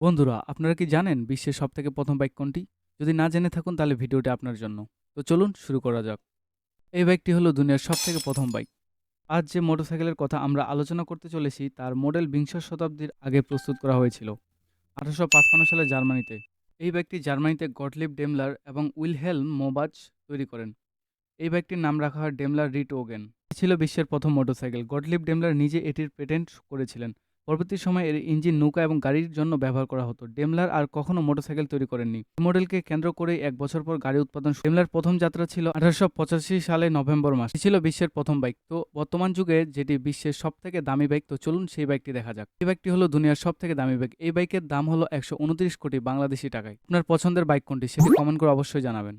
বন্ধুরা, আপনারা কি জানেন বিশ্বের সবথেকে প্রথম বাইক কোনটি? যদি না জেনে থাকুন তাহলে ভিডিওটি আপনার জন্য। তো চলুন শুরু করা যাক। এই বাইকটি হলো দুনিয়ার সবথেকে প্রথম বাইক। আজ যে মোটরসাইকেলের কথা আমরা আলোচনা করতে চলেছি তার মডেল বিংশ শতাব্দীর আগে প্রস্তুত করা হয়েছিল 1855 সালে জার্মানিতে। এই বাইকটি জার্মানিতে গটলিব ডেমলার এবং উইলহেলম মোবাচ তৈরি করেন। এই বাইকটির নাম রাখা হয় ডেমলার রিটওগেন। এটি ছিল বিশ্বের প্রথম মোটরসাইকেল। গটলিব ডেমলার নিজে এটির পেটেন্ট করেছিলেন। পরবর্তী সময়ে এর ইঞ্জিন নৌকা এবং গাড়ির জন্য ব্যবহার করা হতো। ডেমলার আর কখনো মোটরসাইকেল তৈরি করেননি। এই মডেলকে কেন্দ্র করেই 1 বছর পর গাড়ি উৎপাদন শুরু। ডেমলার প্রথম যাত্রা ছিল 1885 সালে নভেম্বর মাস। এটি ছিল বিশ্বের প্রথম বাইক। তো বর্তমান যুগে যেটি বিশ্বের সবথেকে দামি বাইক, তো চলুন সেই বাইকটি দেখা যাক। এই বাইকটি হলো দুনিয়ার সবথেকে দামি বাইক। এই বাইকের দাম হলো 129 কোটি বাংলাদেশি টাকায়। আপনার পছন্দের বাইক কোনটি সেটি কমেন্ট করে অবশ্যই জানাবেন।